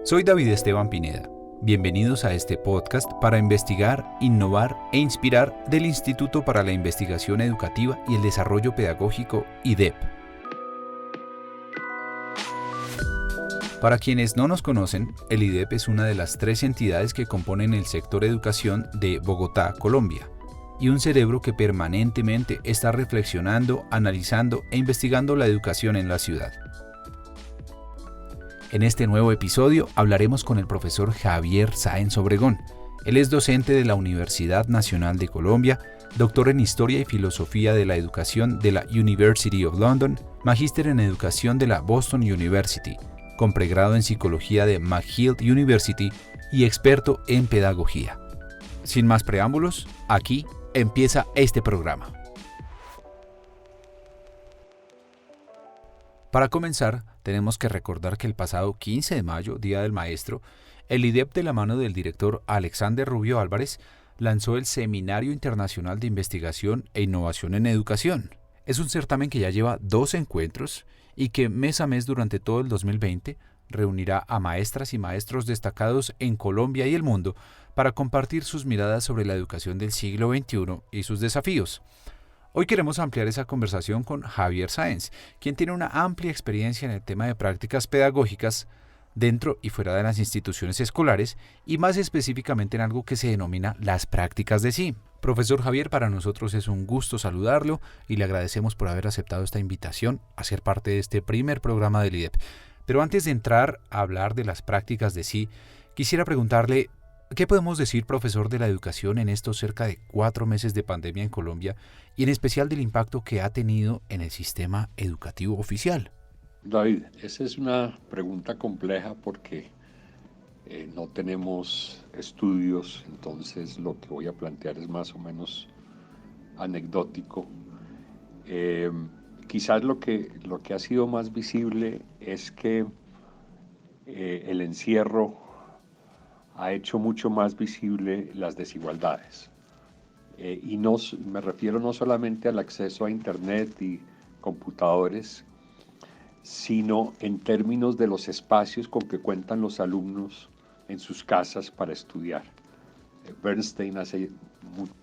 Soy David Esteban Pineda. Bienvenidos a este podcast para investigar, innovar e inspirar del Instituto para la Investigación Educativa y el Desarrollo Pedagógico, IDEP. Para quienes no nos conocen, el IDEP es una de las 3 entidades que componen el sector educación de Bogotá, Colombia, y un cerebro que permanentemente está reflexionando, analizando e investigando la educación en la ciudad. En este nuevo episodio hablaremos con el profesor Javier Sáenz Obregón. Él es docente de la Universidad Nacional de Colombia, doctor en Historia y Filosofía de la Educación de la University of London, magíster en Educación de la Boston University, con pregrado en Psicología de McGill University y experto en Pedagogía. Sin más preámbulos, aquí empieza este programa. Para comenzar, tenemos que recordar que el pasado 15 de mayo, Día del Maestro, el IDEP de la mano del director Alexander Rubio Álvarez lanzó el Seminario Internacional de Investigación e Innovación en Educación. Es un certamen que ya lleva 2 encuentros y que mes a mes durante todo el 2020 reunirá a maestras y maestros destacados en Colombia y el mundo para compartir sus miradas sobre la educación del siglo XXI y sus desafíos. Hoy queremos ampliar esa conversación con Javier Sáenz, quien tiene una amplia experiencia en el tema de prácticas pedagógicas dentro y fuera de las instituciones escolares y más específicamente en algo que se denomina las prácticas de sí. Profesor Javier, para nosotros es un gusto saludarlo y le agradecemos por haber aceptado esta invitación a ser parte de este primer programa del IDEP. Pero antes de entrar a hablar de las prácticas de sí, quisiera preguntarle, ¿qué podemos decir, profesor, de la educación en estos cerca de 4 meses de pandemia en Colombia y en especial del impacto que ha tenido en el sistema educativo oficial? David, esa es una pregunta compleja porque no tenemos estudios, entonces lo que voy a plantear es más o menos anecdótico. Quizás lo que ha sido más visible es que el encierro ha hecho mucho más visible las desigualdades. Y me refiero no solamente al acceso a Internet y computadores, sino en términos de los espacios con que cuentan los alumnos en sus casas para estudiar. Bernstein hace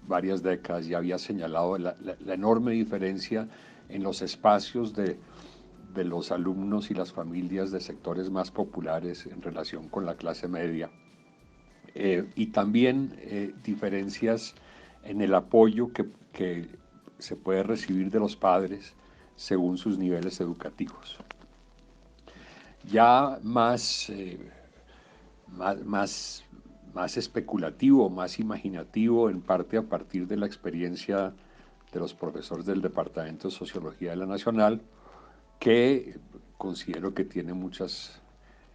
varias décadas ya había señalado la enorme diferencia en los espacios de los alumnos y las familias de sectores más populares en relación con la clase media. Y también diferencias en el apoyo que se puede recibir de los padres según sus niveles educativos. Ya más especulativo, más imaginativo, en parte a partir de la experiencia de los profesores del Departamento de Sociología de la Nacional, que considero que tiene muchos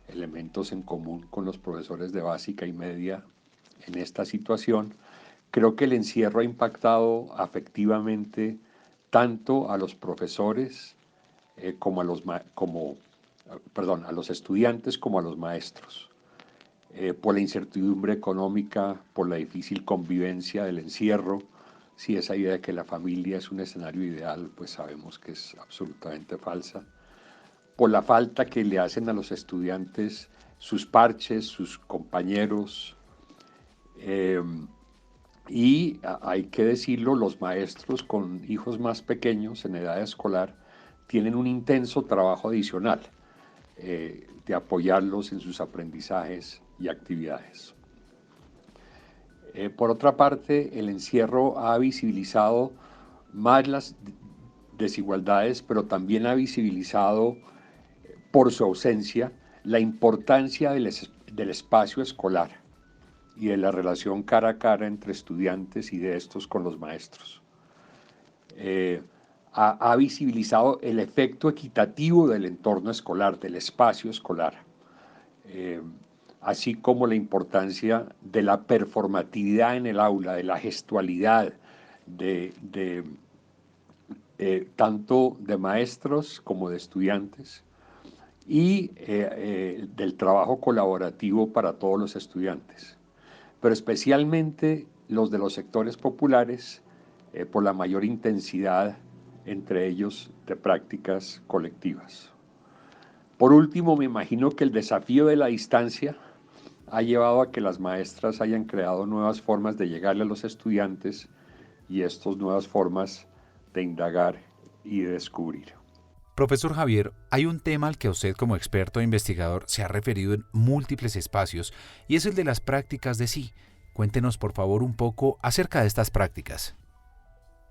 elementos en común con los profesores de básica y media en esta situación. Creo que el encierro ha impactado afectivamente tanto a los profesores como a los estudiantes como a los maestros. Por la incertidumbre económica, por la difícil convivencia del encierro, si esa idea de que la familia es un escenario ideal, pues sabemos que es absolutamente falsa. Por la falta que le hacen a los estudiantes sus parches, sus compañeros, y hay que decirlo, los maestros con hijos más pequeños en edad escolar tienen un intenso trabajo adicional de apoyarlos en sus aprendizajes y actividades. Por otra parte, el encierro ha visibilizado más las desigualdades, pero también ha visibilizado por su ausencia la importancia del espacio escolar y de la relación cara a cara entre estudiantes y de estos con los maestros. Ha visibilizado el efecto equitativo del entorno escolar, del espacio escolar, así como la importancia de la performatividad en el aula, de la gestualidad, tanto de maestros como de estudiantes, y del trabajo colaborativo para todos los estudiantes, pero especialmente los de los sectores populares, por la mayor intensidad entre ellos de prácticas colectivas. Por último, me imagino que el desafío de la distancia ha llevado a que las maestras hayan creado nuevas formas de llegarle a los estudiantes y estas nuevas formas de indagar y de descubrir. Profesor Javier, hay un tema al que usted como experto e investigador se ha referido en múltiples espacios y es el de las prácticas de sí. Cuéntenos por favor un poco acerca de estas prácticas.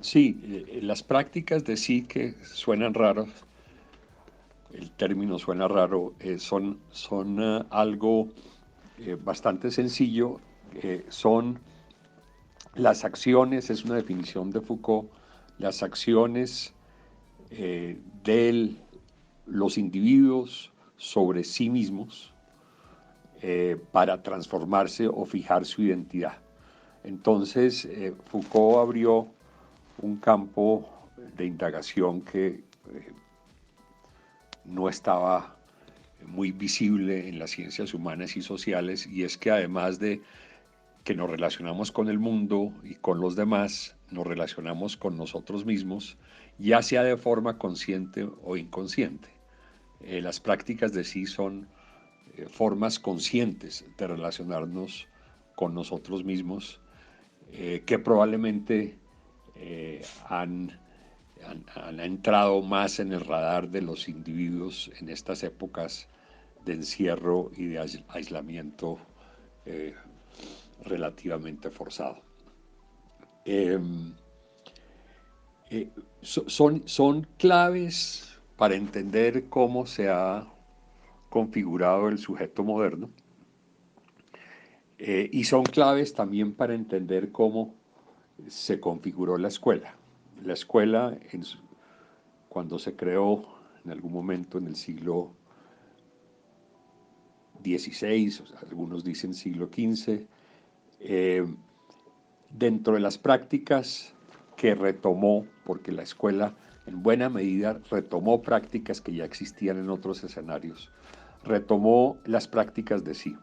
Sí, las prácticas de sí que suenan raros, el término suena raro, son algo bastante sencillo, son las acciones, es una definición de Foucault, las acciones de los individuos sobre sí mismos para transformarse o fijar su identidad. Entonces, Foucault abrió un campo de indagación que no estaba muy visible en las ciencias humanas y sociales, y es que además de que nos relacionamos con el mundo y con los demás, nos relacionamos con nosotros mismos, ya sea de forma consciente o inconsciente. Las prácticas de sí son formas conscientes de relacionarnos con nosotros mismos que probablemente han entrado más en el radar de los individuos en estas épocas de encierro y de aislamiento relativamente forzado. Son claves para entender cómo se ha configurado el sujeto moderno y son claves también para entender cómo se configuró la escuela. La escuela, cuando se creó en algún momento en el siglo XVI, algunos dicen siglo XV, dentro de las prácticas que retomó, porque la escuela en buena medida retomó prácticas que ya existían en otros escenarios, retomó las prácticas de sí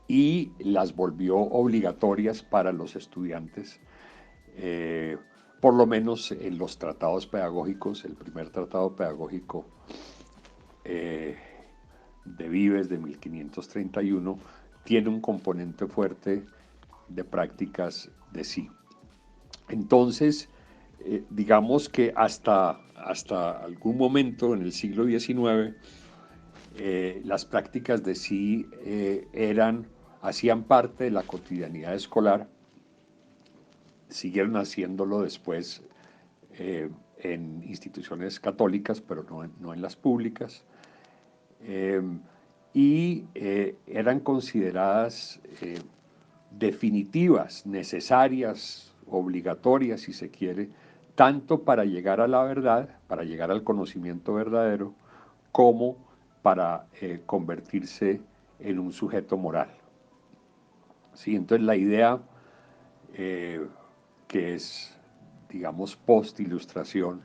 y las volvió obligatorias para los estudiantes, por lo menos en los tratados pedagógicos. El primer tratado pedagógico de Vives de 1531 tiene un componente fuerte de prácticas de sí. Entonces, digamos que hasta algún momento en el siglo XIX, las prácticas de sí hacían parte de la cotidianidad escolar, siguieron haciéndolo después en instituciones católicas, pero no en las públicas, y eran consideradas definitivas, necesarias, obligatorias, si se quiere, tanto para llegar a la verdad, para llegar al conocimiento verdadero, como para convertirse en un sujeto moral. ¿Sí? Entonces la idea que es, digamos, post-ilustración,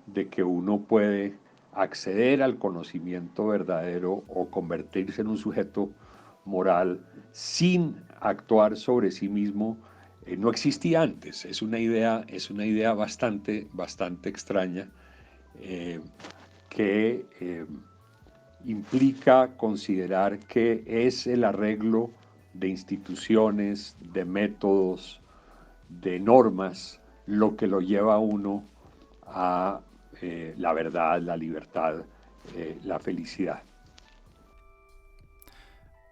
de que uno puede acceder al conocimiento verdadero o convertirse en un sujeto moral sin actuar sobre sí mismo, no existía antes. Es una idea bastante extraña que implica considerar que es el arreglo de instituciones, de métodos, de normas, lo que lo lleva a uno a la verdad, la libertad, la felicidad.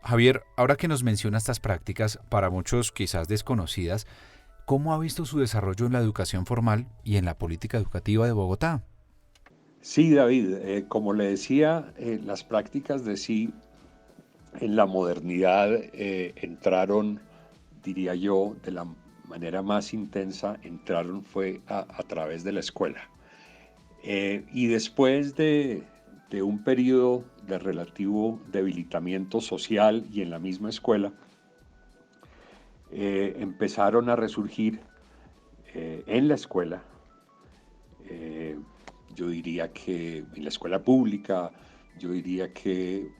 Javier, ahora que nos menciona estas prácticas, para muchos quizás desconocidas, ¿cómo ha visto su desarrollo en la educación formal y en la política educativa de Bogotá? Sí, David, como le decía, las prácticas de sí en la modernidad entraron, diría yo, de la manera más intensa, fue a través de la escuela. Y después de un periodo de relativo debilitamiento social y en la misma escuela, empezaron a resurgir en la escuela, yo diría que en la escuela pública, yo diría que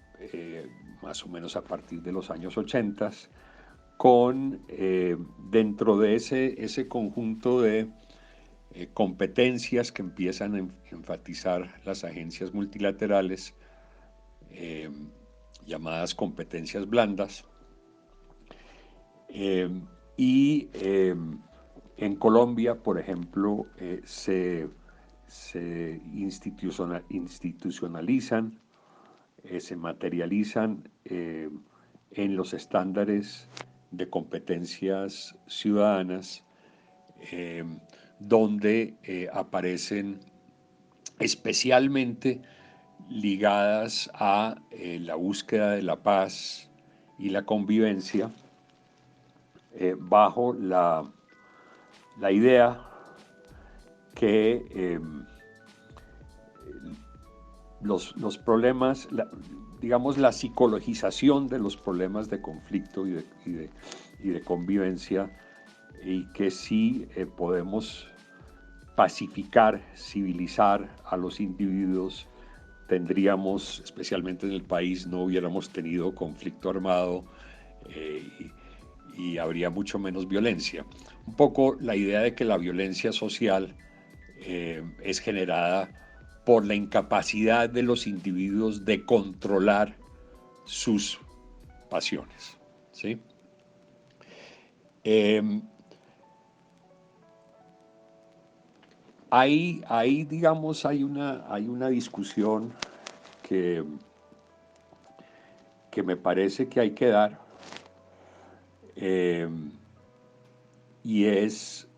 más o menos a partir de los años 80, con dentro de ese conjunto de competencias que empiezan a enfatizar las agencias multilaterales, eh, llamadas competencias blandas. Y en Colombia, por ejemplo, se institucionalizan, se materializan en los estándares de competencias ciudadanas, eh, donde aparecen especialmente ligadas a la búsqueda de la paz y la convivencia, bajo la idea que los problemas, digamos, la psicologización de los problemas de conflicto y de convivencia, y que sí podemos pacificar, civilizar a los individuos, tendríamos, especialmente en el país, no hubiéramos tenido conflicto armado, y habría mucho menos violencia. Un poco la idea de que la violencia social es generada por la incapacidad de los individuos de controlar sus pasiones, ¿sí? Digamos, hay una discusión que me parece que hay que dar, y es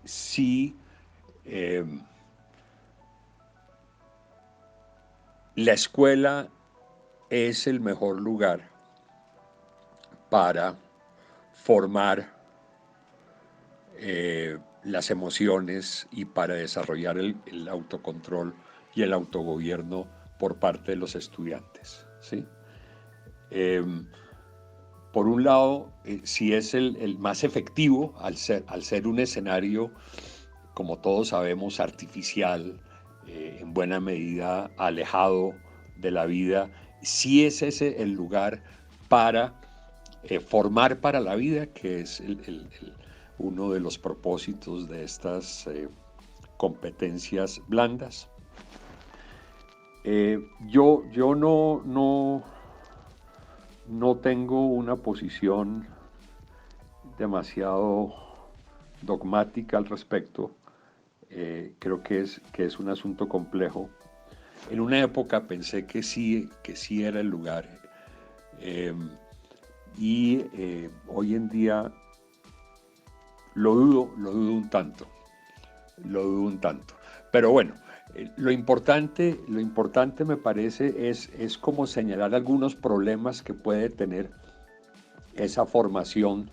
si la escuela es el mejor lugar para formar las emociones y para desarrollar el autocontrol y el autogobierno por parte de los estudiantes, ¿sí? Por un lado, si es el más efectivo, al ser un escenario, como todos sabemos, artificial, en buena medida alejado de la vida, si es ese el lugar para formar para la vida, que es uno de los propósitos de estas competencias blandas. Yo no tengo una posición demasiado dogmática al respecto. Creo que es un asunto complejo. En una época pensé que sí era el lugar, y hoy en día lo dudo un tanto. Pero bueno, lo importante me parece es como señalar algunos problemas que puede tener esa formación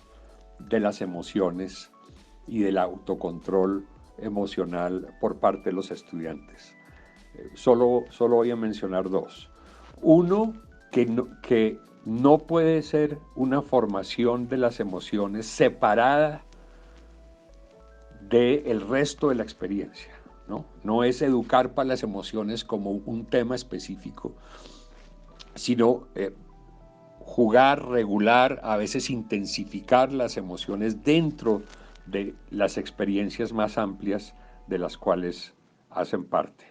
de las emociones y del autocontrol emocional por parte de los estudiantes. Solo voy a mencionar dos. Uno, que no puede ser una formación de las emociones separada del resto de la experiencia, ¿no? No es educar para las emociones como un tema específico, sino jugar, regular, a veces intensificar las emociones dentro de las experiencias más amplias de las cuales hacen parte.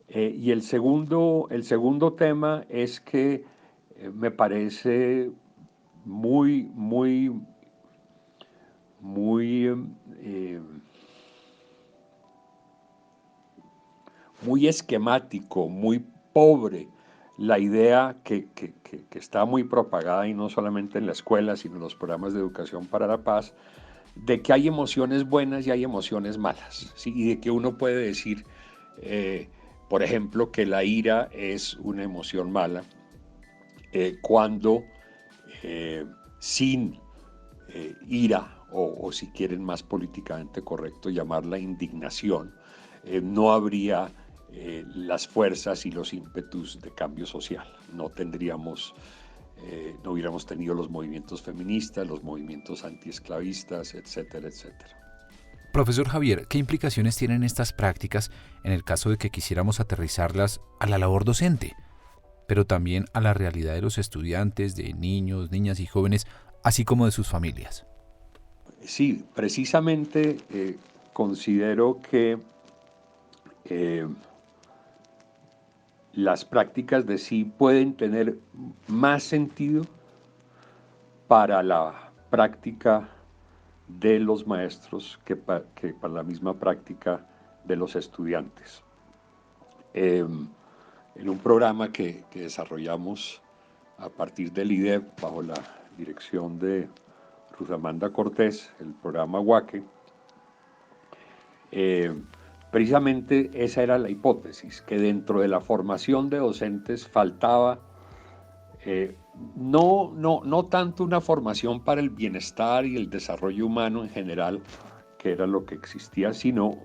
Y el segundo tema es que me parece muy esquemático, muy pobre, la idea que está muy propagada, y no solamente en la escuela, sino en los programas de educación para la paz, de que hay emociones buenas y hay emociones malas, ¿sí? Y de que uno puede decir, por ejemplo, que la ira es una emoción mala, cuando sin ira, o si quieren más políticamente correcto llamarla indignación, no habría las fuerzas y los ímpetus de cambio social. No hubiéramos tenido los movimientos feministas, los movimientos antiesclavistas, etcétera, etcétera. Profesor Javier, ¿qué implicaciones tienen estas prácticas en el caso de que quisiéramos aterrizarlas a la labor docente, pero también a la realidad de los estudiantes, de niños, niñas y jóvenes, así como de sus familias? Sí, precisamente considero que las prácticas de sí pueden tener más sentido para la práctica de los maestros que para la misma práctica de los estudiantes. En un programa que desarrollamos a partir del IDEP bajo la dirección de Ruth Amanda Cortés, el programa WACE, precisamente esa era la hipótesis, que dentro de la formación de docentes faltaba no tanto una formación para el bienestar y el desarrollo humano en general, que era lo que existía, sino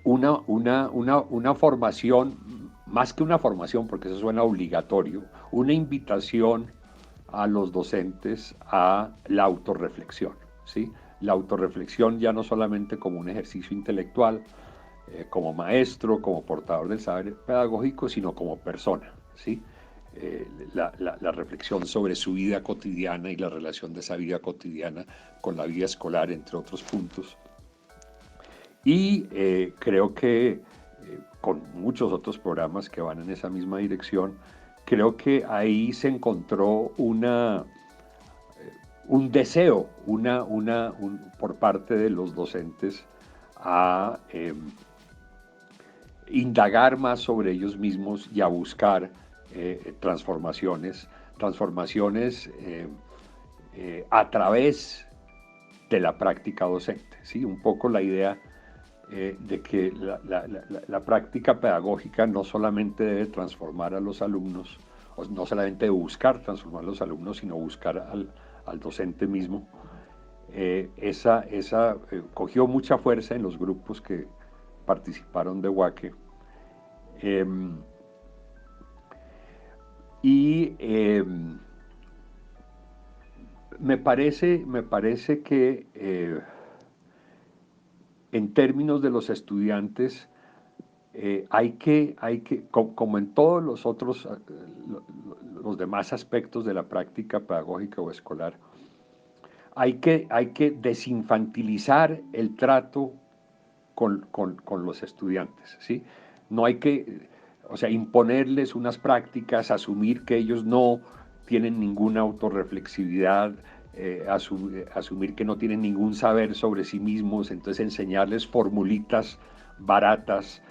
una formación, más que una formación, porque eso suena obligatorio, una invitación a los docentes a la autorreflexión, ¿sí? La autorreflexión ya no solamente como un ejercicio intelectual, como maestro, como portador del saber pedagógico, sino como persona, ¿sí? La reflexión sobre su vida cotidiana y la relación de esa vida cotidiana con la vida escolar, entre otros puntos. Y creo que con muchos otros programas que van en esa misma dirección, creo que ahí se encontró un deseo por parte de los docentes a indagar más sobre ellos mismos y a buscar transformaciones a través de la práctica docente, ¿sí? Un poco la idea de que la práctica pedagógica no solamente debe transformar a los alumnos, o no solamente debe buscar transformar a los alumnos, sino buscar al docente mismo. Esa cogió mucha fuerza en los grupos que participaron de WACE. Me parece que en términos de los estudiantes, hay que, como en todos los otros, los demás aspectos de la práctica pedagógica o escolar, hay que desinfantilizar el trato con los estudiantes, ¿sí? No hay que, o sea, imponerles unas prácticas, asumir que ellos no tienen ninguna autorreflexividad, asumir que no tienen ningún saber sobre sí mismos, entonces enseñarles formulitas baratas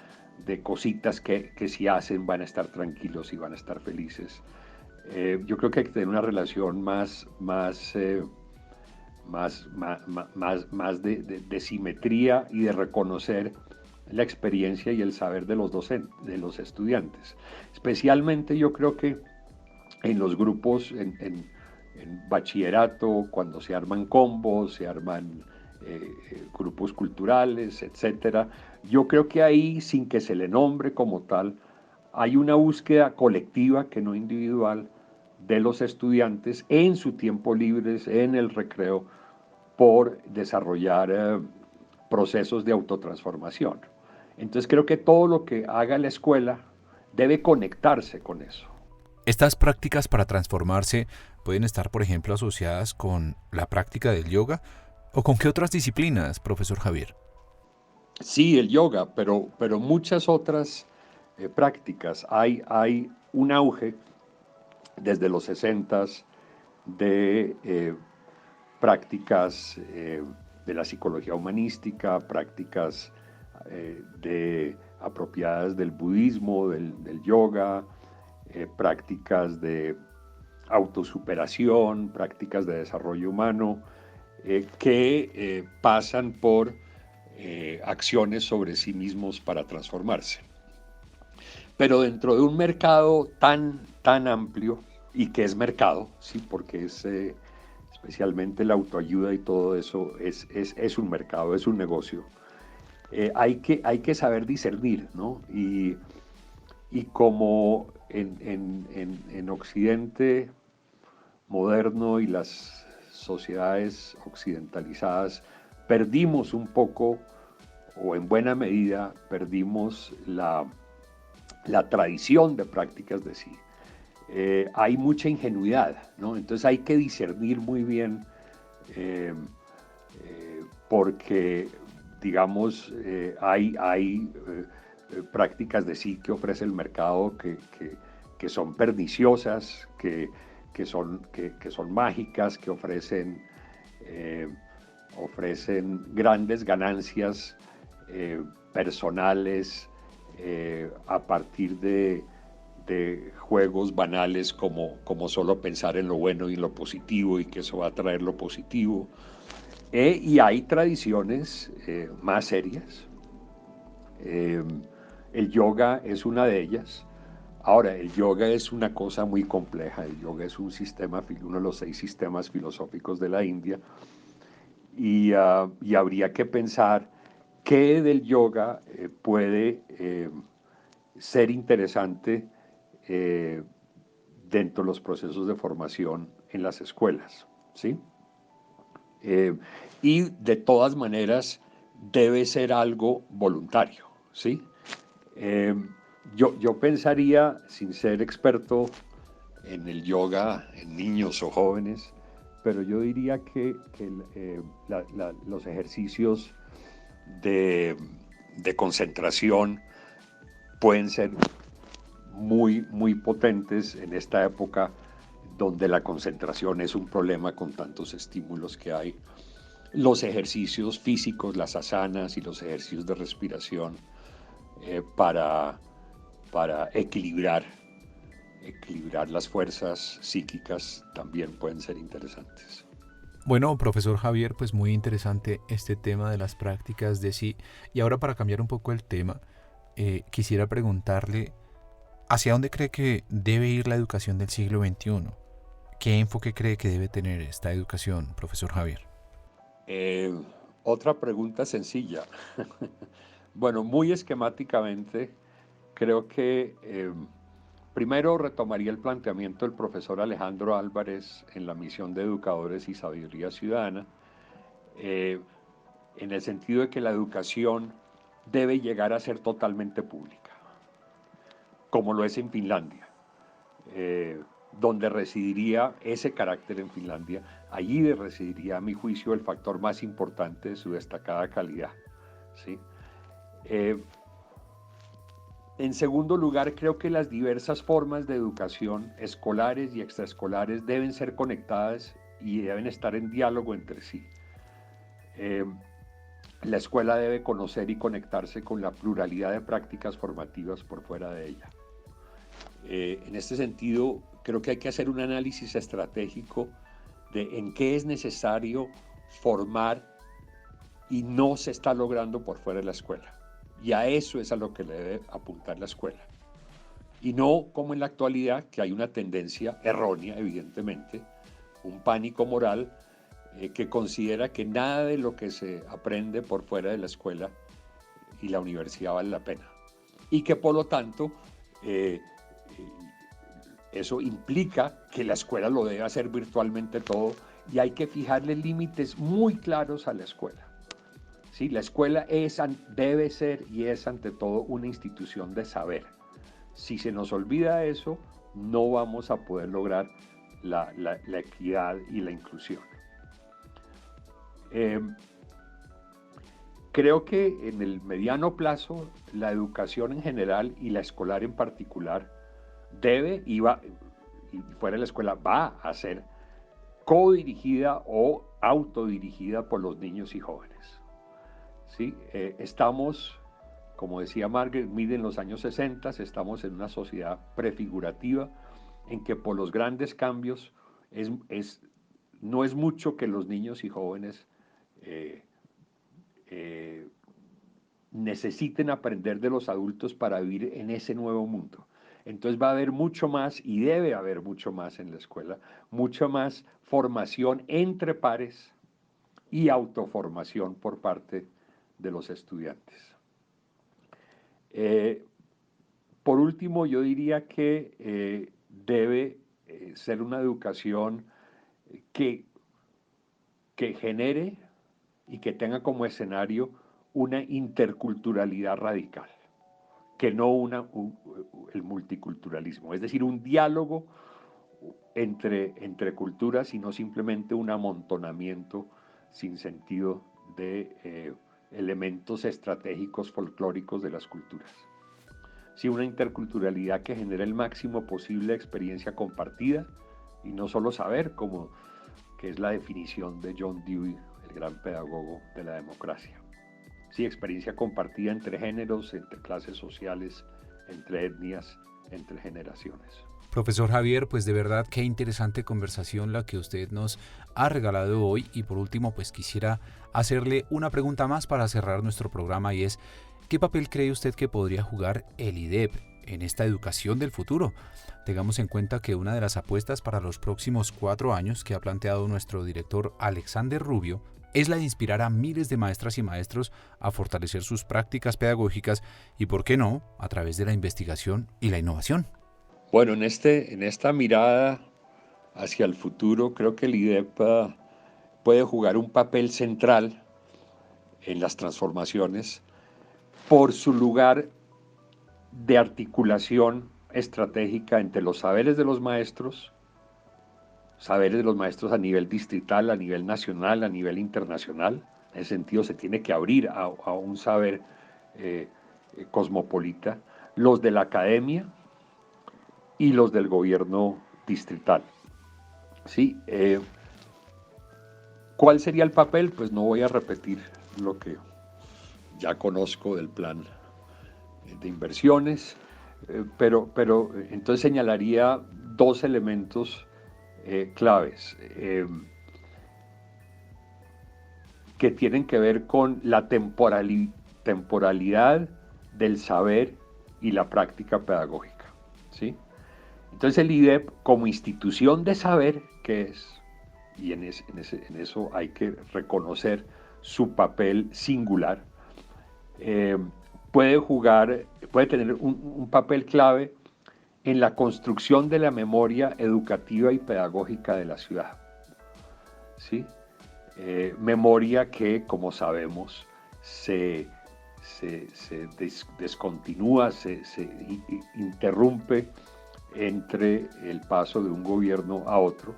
de cositas que si hacen van a estar tranquilos y van a estar felices. Yo creo que hay que tener una relación más de simetría y de reconocer la experiencia y el saber de los docentes, de los estudiantes. Especialmente yo creo que en los grupos, en bachillerato, cuando se arman combos, se arman grupos culturales, etcétera. Yo creo que ahí, sin que se le nombre como tal, hay una búsqueda colectiva, que no individual, de los estudiantes en su tiempo libre, en el recreo, por desarrollar procesos de autotransformación. Entonces creo que todo lo que haga la escuela debe conectarse con eso. Estas prácticas para transformarse pueden estar, por ejemplo, asociadas con la práctica del yoga, ¿o con qué otras disciplinas, profesor Javier? Sí, el yoga, pero muchas otras prácticas. Hay un auge desde los 60s de prácticas de la psicología humanística, prácticas apropiadas del budismo, del yoga, prácticas de autosuperación, prácticas de desarrollo humano, que pasan por acciones sobre sí mismos para transformarse. Pero dentro de un mercado tan amplio, y que es mercado, ¿sí? Porque es especialmente la autoayuda y todo eso, es un mercado, es un negocio. Hay que saber discernir, ¿no? Y como en Occidente moderno y las sociedades occidentalizadas perdimos un poco, o en buena medida perdimos la tradición de prácticas de sí. Hay mucha ingenuidad, ¿no? Entonces hay que discernir muy bien, porque, digamos, hay prácticas de sí que ofrece el mercado que son perniciosas, que son mágicas, que ofrecen grandes ganancias personales a partir de juegos banales como solo pensar en lo bueno y en lo positivo y que eso va a traer lo positivo. Y hay tradiciones más serias. El yoga es una de ellas. Ahora, el yoga es una cosa muy compleja. El yoga es uno de los 6 sistemas filosóficos de la India. Y habría que pensar qué del yoga puede ser interesante dentro de los procesos de formación en las escuelas, ¿sí? Y de todas maneras debe ser algo voluntario, ¿sí? Yo pensaría, sin ser experto en el yoga, en niños o jóvenes, pero yo diría que los ejercicios de concentración pueden ser muy potentes en esta época donde la concentración es un problema con tantos estímulos que hay. Los ejercicios físicos, las asanas y los ejercicios de respiración para equilibrar las fuerzas psíquicas también pueden ser interesantes. Bueno, profesor Javier, pues muy interesante este tema de las prácticas de sí. Y ahora para cambiar un poco el tema, quisiera preguntarle, ¿hacia dónde cree que debe ir la educación del siglo XXI? ¿Qué enfoque cree que debe tener esta educación, profesor Javier? Otra pregunta sencilla. Bueno, muy esquemáticamente, creo que primero retomaría el planteamiento del profesor Alejandro Álvarez en la misión de Educadores y Sabiduría Ciudadana, eh, en el sentido de que la educación debe llegar a ser totalmente pública, como lo es en Finlandia, donde residiría ese carácter en Finlandia. Allí residiría, a mi juicio, el factor más importante de su destacada calidad, ¿sí? En segundo lugar, creo que las diversas formas de educación, escolares y extraescolares, deben ser conectadas y deben estar en diálogo entre sí. La escuela debe conocer y conectarse con la pluralidad de prácticas formativas por fuera de ella. En este sentido, creo que hay que hacer un análisis estratégico de en qué es necesario formar y no se está logrando por fuera de la escuela. Y a eso es a lo que le debe apuntar la escuela. Y no como en la actualidad, que hay una tendencia errónea, evidentemente, un pánico moral que considera que nada de lo que se aprende por fuera de la escuela y la universidad vale la pena. Y que por lo tanto eso implica que la escuela lo debe hacer virtualmente todo y hay que fijarle límites muy claros a la escuela. ¿Sí? La escuela debe ser y es ante todo una institución de saber. Si se nos olvida eso, no vamos a poder lograr la equidad y la inclusión. Creo que en el mediano plazo, la educación en general y la escolar en particular debe y fuera de la escuela va a ser codirigida o autodirigida por los niños y jóvenes. ¿Sí? Estamos, como decía Margaret Mead en los años 60, estamos en una sociedad prefigurativa en que por los grandes cambios no es mucho que los niños y jóvenes necesiten aprender de los adultos para vivir en ese nuevo mundo. Entonces va a haber mucho más y debe haber mucho más en la escuela, mucha más formación entre pares y autoformación por parte de los estudiantes. Por último, yo diría que debe ser una educación que genere y que tenga como escenario una interculturalidad radical, que no el multiculturalismo, es decir, un diálogo entre culturas y no simplemente un amontonamiento sin sentido de elementos estratégicos folclóricos de las culturas. Sí, una interculturalidad que genere el máximo posible de experiencia compartida y no solo saber, como que es la definición de John Dewey, el gran pedagogo de la democracia. Sí, experiencia compartida entre géneros, entre clases sociales, entre etnias, entre generaciones. Profesor Javier, pues de verdad qué interesante conversación la que usted nos ha regalado hoy, y por último pues quisiera hacerle una pregunta más para cerrar nuestro programa, y es ¿qué papel cree usted que podría jugar el IDEB en esta educación del futuro? Tengamos en cuenta que una de las apuestas para los próximos 4 años que ha planteado nuestro director Alexander Rubio es la de inspirar a miles de maestras y maestros a fortalecer sus prácticas pedagógicas y, ¿por qué no?, a través de la investigación y la innovación. Bueno, en esta mirada hacia el futuro, creo que el IDEP puede jugar un papel central en las transformaciones por su lugar de articulación estratégica entre los saberes de los maestros a nivel distrital, a nivel nacional, a nivel internacional. En ese sentido se tiene que abrir a un saber cosmopolita, los de la academia y los del gobierno distrital. ¿Sí? ¿Cuál sería el papel? Pues no voy a repetir lo que ya conozco del plan de inversiones, pero entonces señalaría 2 elementos claves que tienen que ver con la temporalidad del saber y la práctica pedagógica, ¿sí? Entonces el IDEP como institución de saber, que es, y en eso hay que reconocer su papel singular, puede tener un papel clave en la construcción de la memoria educativa y pedagógica de la ciudad. ¿Sí? Memoria que, como sabemos, se descontinúa, se interrumpe entre el paso de un gobierno a otro.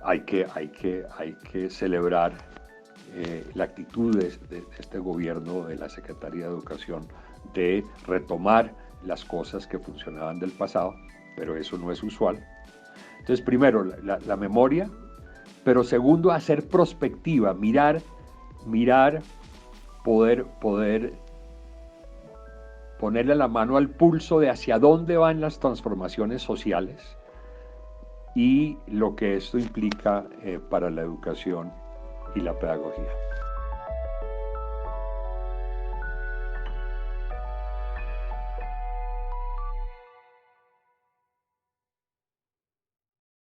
Hay que celebrar la actitud de este gobierno, de la Secretaría de Educación, de retomar las cosas que funcionaban del pasado, pero eso no es usual. Entonces, primero, la memoria, pero segundo, hacer prospectiva, mirar, poder ponerle la mano al pulso de hacia dónde van las transformaciones sociales y lo que esto implica para la educación y la pedagogía.